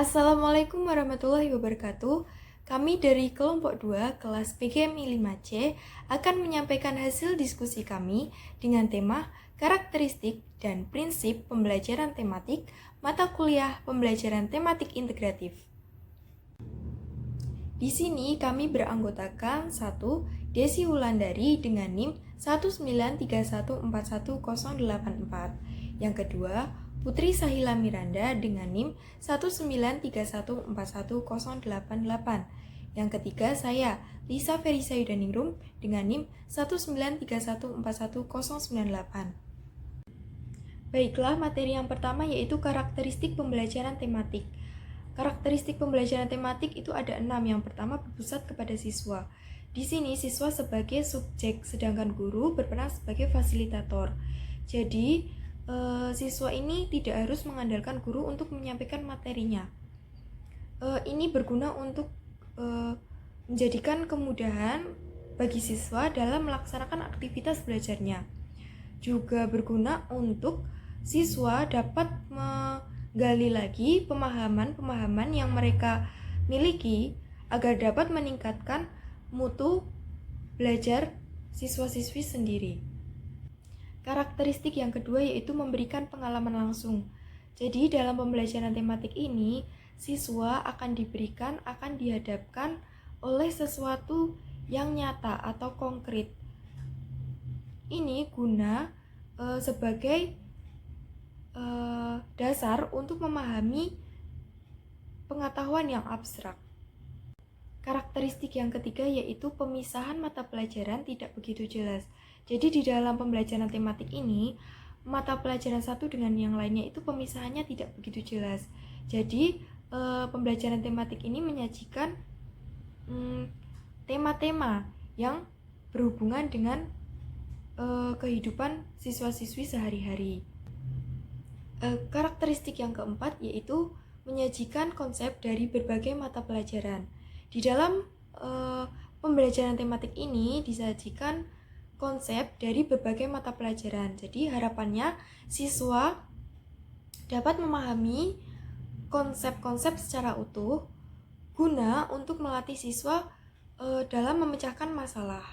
Assalamualaikum warahmatullahi wabarakatuh. Kami dari kelompok 2 kelas PGMI 5C akan menyampaikan hasil diskusi kami dengan tema karakteristik dan prinsip pembelajaran tematik mata kuliah pembelajaran tematik integratif. Di sini kami beranggotakan 1. Desi Wulandari dengan NIM 193141084. Yang kedua, Putri Sahila Miranda dengan NIM 193141088. Yang ketiga, saya, Lisa Ferisa Yudaningrum dengan NIM 193141098. Baiklah, materi yang pertama yaitu karakteristik pembelajaran tematik. Karakteristik pembelajaran tematik itu ada 6. Yang pertama, berpusat kepada siswa. Di sini siswa sebagai subjek, sedangkan guru berperan sebagai fasilitator. Jadi, siswa ini tidak harus mengandalkan guru untuk menyampaikan materinya. Ini berguna untuk menjadikan kemudahan bagi siswa dalam melaksanakan aktivitas belajarnya. Juga berguna untuk siswa dapat menggali lagi pemahaman-pemahaman yang mereka miliki agar dapat meningkatkan mutu belajar siswa-siswi sendiri. Karakteristik yang kedua yaitu memberikan pengalaman langsung. Jadi dalam pembelajaran tematik ini, siswa akan dihadapkan oleh sesuatu yang nyata atau konkret. Ini guna sebagai dasar untuk memahami pengetahuan yang abstrak. Karakteristik yang ketiga yaitu pemisahan mata pelajaran tidak begitu jelas. Jadi di dalam pembelajaran tematik ini, mata pelajaran satu dengan yang lainnya itu pemisahannya tidak begitu jelas. Jadi pembelajaran tematik ini menyajikan tema-tema yang berhubungan dengan kehidupan siswa-siswi sehari-hari. Karakteristik yang keempat yaitu menyajikan konsep dari berbagai mata pelajaran. Di dalam pembelajaran tematik ini disajikan konsep dari berbagai mata pelajaran. Jadi harapannya siswa dapat memahami konsep-konsep secara utuh guna untuk melatih siswa dalam memecahkan masalah.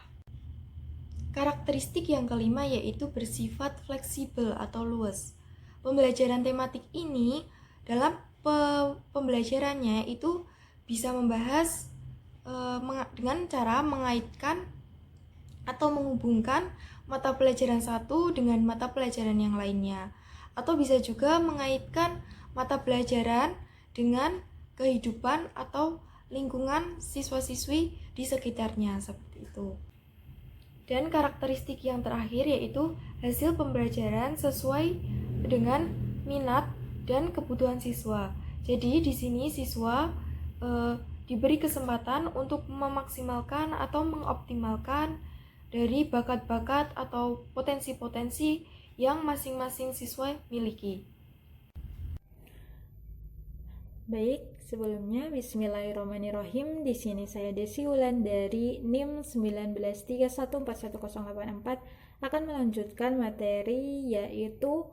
Karakteristik yang kelima yaitu bersifat fleksibel atau luas. Pembelajaran tematik ini dalam pembelajarannya itu bisa membahas dengan cara mengaitkan atau menghubungkan mata pelajaran satu dengan mata pelajaran yang lainnya, atau bisa juga mengaitkan mata pelajaran dengan kehidupan atau lingkungan siswa-siswi di sekitarnya, seperti itu. Dan karakteristik yang terakhir yaitu hasil pembelajaran sesuai dengan minat dan kebutuhan siswa. Jadi di sini siswa diberi kesempatan untuk memaksimalkan atau mengoptimalkan dari bakat-bakat atau potensi-potensi yang masing-masing siswa miliki. Baik, sebelumnya bismillahirrahmanirrahim. Di sini saya Desi Wulandari NIM 193141084 akan melanjutkan materi yaitu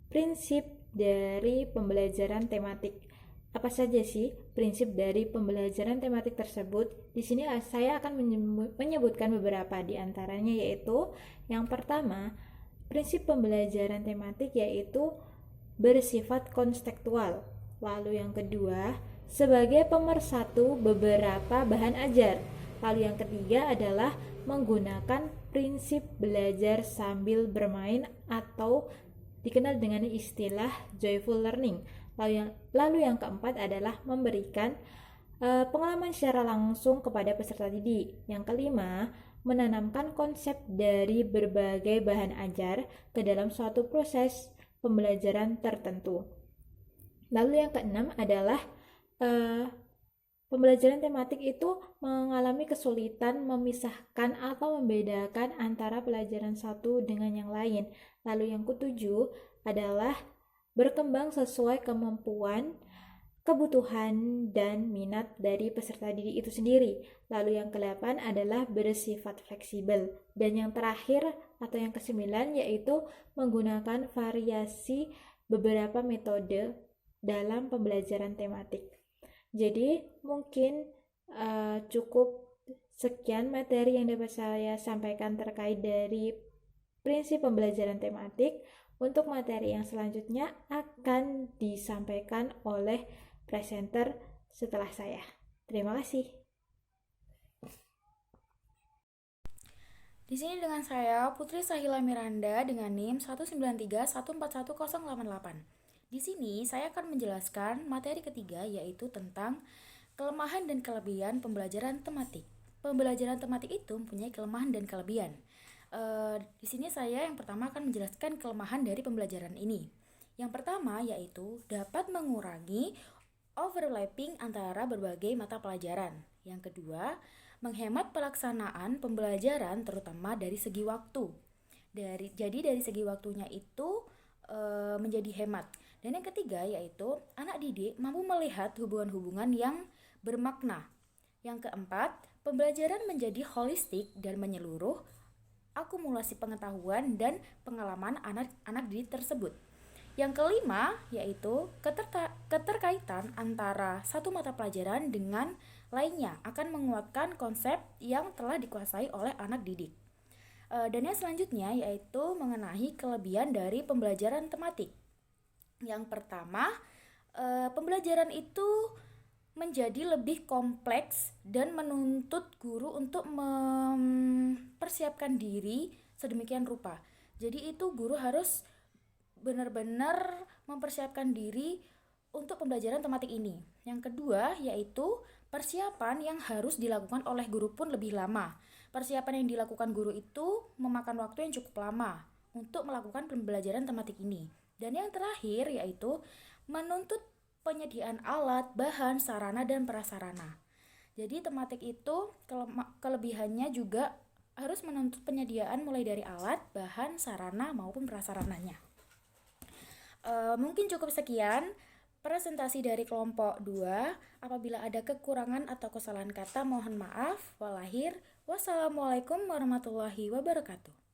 prinsip dari pembelajaran tematik. Apa saja sih prinsip dari pembelajaran tematik tersebut? Di sini saya akan menyebutkan beberapa di antaranya, yaitu yang pertama, prinsip pembelajaran tematik yaitu bersifat konstekstual. Lalu yang kedua, sebagai pemersatu beberapa bahan ajar. Lalu yang ketiga adalah menggunakan prinsip belajar sambil bermain atau dikenal dengan istilah joyful learning. Lalu yang keempat adalah memberikan pengalaman secara langsung kepada peserta didik. Yang kelima, menanamkan konsep dari berbagai bahan ajar ke dalam suatu proses pembelajaran tertentu. Lalu yang keenam adalah pembelajaran tematik itu mengalami kesulitan memisahkan atau membedakan antara pelajaran satu dengan yang lain. Lalu yang ketujuh adalah berkembang sesuai kemampuan, kebutuhan, dan minat dari peserta didik itu sendiri. Lalu yang ke-8 adalah bersifat fleksibel. Dan yang terakhir atau yang ke-9 yaitu menggunakan variasi beberapa metode dalam pembelajaran tematik. Jadi mungkin cukup sekian materi yang dapat saya sampaikan terkait dari prinsip pembelajaran tematik. Untuk materi yang selanjutnya akan disampaikan oleh presenter setelah saya. Terima kasih. Di sini dengan saya Putri Sahila Miranda dengan NIM 193141088. Di sini saya akan menjelaskan materi ketiga yaitu tentang kelemahan dan kelebihan pembelajaran tematik. Pembelajaran tematik itu mempunyai kelemahan dan kelebihan. Di sini saya yang pertama akan menjelaskan kelemahan dari pembelajaran ini. Yang pertama yaitu dapat mengurangi overlapping antara berbagai mata pelajaran. Yang kedua, menghemat pelaksanaan pembelajaran terutama dari segi waktu. Jadi dari segi waktunya itu menjadi hemat. Dan yang ketiga yaitu anak didik mampu melihat hubungan-hubungan yang bermakna. Yang keempat, pembelajaran menjadi holistik dan menyeluruh, akumulasi pengetahuan dan pengalaman anak didik tersebut. Yang kelima yaitu keterkaitan antara satu mata pelajaran dengan lainnya akan menguatkan konsep yang telah dikuasai oleh anak didik. Dan yang selanjutnya yaitu mengenai kelebihan dari pembelajaran tematik. Yang pertama, pembelajaran itu menjadi lebih kompleks dan menuntut guru untuk mempersiapkan diri sedemikian rupa. Jadi itu guru harus benar-benar mempersiapkan diri untuk pembelajaran tematik ini. Yang kedua yaitu persiapan yang harus dilakukan oleh guru pun lebih lama. Persiapan yang dilakukan guru itu memakan waktu yang cukup lama untuk melakukan pembelajaran tematik ini. Dan yang terakhir yaitu menuntut penyediaan alat, bahan, sarana, dan prasarana. Jadi tematik itu kelebihannya juga harus menuntut penyediaan mulai dari alat, bahan, sarana, maupun prasarananya. Mungkin cukup sekian presentasi dari kelompok 2. Apabila ada kekurangan atau kesalahan kata mohon maaf. Wassalamualaikum warahmatullahi wabarakatuh.